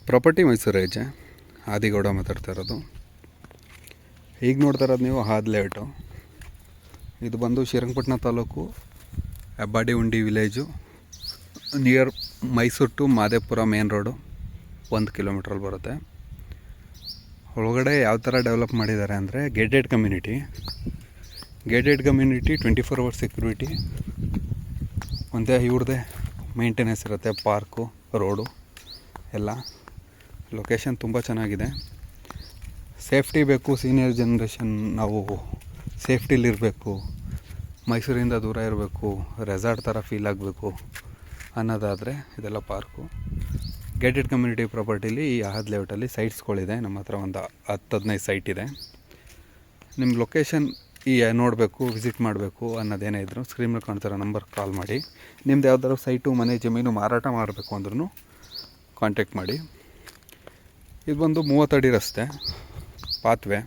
Property Mysuru ಏಜೆ ಆದಿಗೌಡ ಮಾತಾಡ್ತಾ ಇರೋದು. ಈಗ ನೋಡ್ತಾ ಇರೋದು ನೀವು ಹಾದ್ ಲೇಔಟು. ಇದು ಬಂದು ಶ್ರೀರಂಗಪಟ್ಟಣ ತಾಲೂಕು ಹೆಬ್ಬಾಡಿ ಉಂಡಿ village, near Mysuru to Madepura main road 1 ಕಿಲೋಮೀಟ್ರಲ್ಲಿ ಬರುತ್ತೆ. ಒಳಗಡೆ ಯಾವ ಥರ ಡೆವಲಪ್ ಮಾಡಿದ್ದಾರೆ ಅಂದರೆ ಗೇಟೆಡ್ ಕಮ್ಯುನಿಟಿ 24 ಅವರ್ಸ್ ಸೆಕ್ಯೂರಿಟಿ, ಒಂದೇ ಇವ್ರದ್ದೇ ಮೇಂಟೆನೆನ್ಸ್ ಇರುತ್ತೆ, ಪಾರ್ಕು, ರೋಡು ಎಲ್ಲ. ಲೊಕೇಶನ್ ತುಂಬ ಚೆನ್ನಾಗಿದೆ. ಸೇಫ್ಟಿ ಬೇಕು, ಸೀನಿಯರ್ ಜನ್ರೇಷನ್ ನಾವು ಸೇಫ್ಟಿಲಿರಬೇಕು, ಮೈಸೂರಿಂದ ದೂರ ಇರಬೇಕು, ರೆಸಾರ್ಟ್ ಥರ ಫೀಲ್ ಆಗಬೇಕು ಅನ್ನೋದಾದರೆ ಇದೆಲ್ಲ ಪಾರ್ಕು. ಗೇಟೆಡ್ ಕಮ್ಯುನಿಟಿ ಪ್ರಾಪರ್ಟಿಲಿ ಈ ಆಹಾದ್ ಲೇಔಟಲ್ಲಿ ಸೈಟ್ಸ್ಗಳಿದೆ. ನಮ್ಮ ಹತ್ರ ಒಂದು 10-15 ಸೈಟ್ ಇದೆ. ನಿಮ್ಮ ಲೊಕೇಶನ್ ನೋಡಬೇಕು, ವಿಸಿಟ್ ಮಾಡಬೇಕು ಅನ್ನೋದೇನೇ ಇದ್ದರೂ ಸ್ಕ್ರೀನ್ ಮೇಲೆ ಕಾಣ್ತಿರೋ ನಂಬರ್ ಕಾಲ್ ಮಾಡಿ. ನಿಮ್ದು ಯಾವ್ದಾದ್ರು ಸೈಟು, ಮನೆ, ಜಮೀನು ಮಾರಾಟ ಮಾಡಬೇಕು ಅಂದ್ರೂ ಕಾಂಟ್ಯಾಕ್ಟ್ ಮಾಡಿ. ಇದು ಬಂದು 30 ಅಡಿ ರಸ್ತೆ, pathway,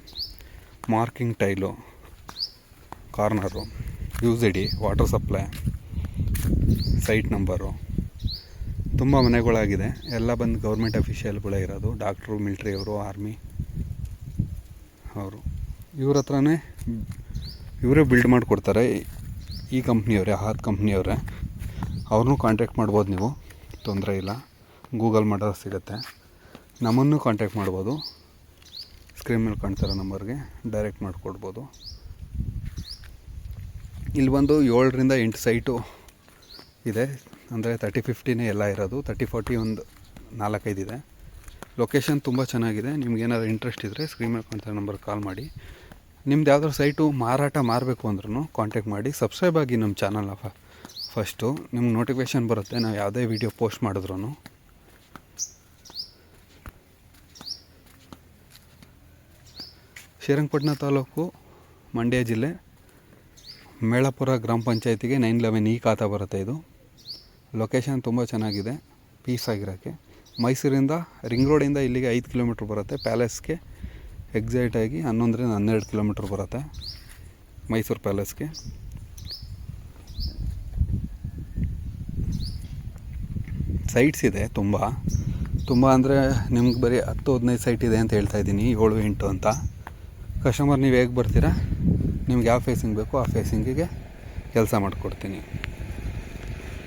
marking tile, corner, UZD, water supply, site number, ತುಂಬ ಮನೆಗಳಾಗಿದೆ. ಎಲ್ಲ ಬಂದು ಗೌರ್ಮೆಂಟ್ ಅಫಿಷಿಯಲ್ಗಳೇ ಇರೋದು, ಡಾಕ್ಟ್ರು, ಮಿಲ್ಟ್ರಿಯವರು, ಆರ್ಮಿ ಅವರು. ಇವ್ರ ಹತ್ರನೇ ಇವರೇ ಬಿಲ್ಡ್ ಮಾಡಿಕೊಡ್ತಾರೆ. ಈ ಕಂಪ್ನಿಯವರೇ, ಆಹಾದ್ ಕಂಪ್ನಿಯವರೇ. ಅವ್ರನ್ನೂ ಕಾಂಟ್ಯಾಕ್ಟ್ ಮಾಡ್ಬೋದು ನೀವು, ತೊಂದರೆ ಇಲ್ಲ. ಗೂಗಲ್ ಮಾಡೋದು ಸಿಗುತ್ತೆ. ನಮ್ಮನ್ನು ಕಾಂಟ್ಯಾಕ್ಟ್ ಮಾಡ್ಬೋದು, ಸ್ಕ್ರೀನ್ ಮೇಲೆ ಕಾಣ್ತಿರೋ ನಂಬರ್ಗೆ ಡೈರೆಕ್ಟ್ ಮಾಡಿಕೊಡ್ಬೋದು. ಇಲ್ಲಿ ಬಂದು 7ರಿಂದ 8 ಸೈಟು ಇದೆ. ಅಂದರೆ 30-50ನೇ ಎಲ್ಲ ಇರೋದು, 30-40 ಒಂದು 4-5 ಇದೆ. ಲೊಕೇಶನ್ ತುಂಬ ಚೆನ್ನಾಗಿದೆ. ನಿಮ್ಗೇನಾದ್ರು ಇಂಟ್ರೆಸ್ಟ್ ಇದ್ದರೆ ಸ್ಕ್ರೀನ್ ಮೇಲೆ ಕಾಣ್ತಿರೋ ನಂಬರ್ಗೆ ಕಾಲ್ ಮಾಡಿ. ನಿಮ್ದು ಯಾವ್ದಾದ್ರು ಸೈಟು ಮಾರಾಟ ಮಾಡಬೇಕು ಅಂದ್ರೂ ಕಾಂಟ್ಯಾಕ್ಟ್ ಮಾಡಿ. ಸಬ್ಸ್ಕ್ರೈಬ್ ಆಗಿ ನಮ್ಮ ಚಾನಲ್ನ ಫಸ್ಟು, ನಿಮ್ಗೆ ನೋಟಿಫಿಕೇಷನ್ ಬರುತ್ತೆ ನಾವು ಯಾವುದೇ ವೀಡಿಯೋ ಪೋಸ್ಟ್ ಮಾಡಿದ್ರೂ. ಶ್ರೀರಂಗಪಟ್ಟಣ ತಾಲೂಕು, ಮಂಡ್ಯ ಜಿಲ್ಲೆ, ಮೇಳಪುರ ಗ್ರಾಮ ಪಂಚಾಯತಿಗೆ 911 ಈ ಖಾತಾ ಬರುತ್ತೆ. ಇದು ಲೊಕೇಶನ್ ತುಂಬ ಚೆನ್ನಾಗಿದೆ, ಪೀಸ್ ಆಗಿರೋಕ್ಕೆ. ಮೈಸೂರಿಂದ ರಿಂಗ್ ರೋಡಿಂದ ಇಲ್ಲಿಗೆ 5 ಕಿಲೋಮೀಟ್ರ್ ಬರುತ್ತೆ. ಪ್ಯಾಲೇಸ್ಗೆ ಎಕ್ಸಾಕ್ಟಾಗಿ 11ರಿಂದ 12 ಕಿಲೋಮೀಟ್ರ್ ಬರುತ್ತೆ, ಮೈಸೂರು ಪ್ಯಾಲೇಸ್ಗೆ. ಸೈಟ್ಸ್ ಇದೆ ತುಂಬ ಅಂದರೆ ನಿಮ್ಗೆ ಬರೀ 10-15 ಸೈಟ್ ಇದೆ ಅಂತ ಹೇಳ್ತಾ ಇದ್ದೀನಿ, 7-8 ಅಂತ. ಕಸ್ಟಮರ್ ನೀವು ಹೇಗೆ ಬರ್ತೀರಾ, ನಿಮ್ಗೆ ಯಾವ ಫೇಸಿಂಗ್ ಬೇಕೋ ಆ ಫೇಸಿಂಗಿಗೆ ಕೆಲಸ ಮಾಡಿಕೊಡ್ತೀನಿ.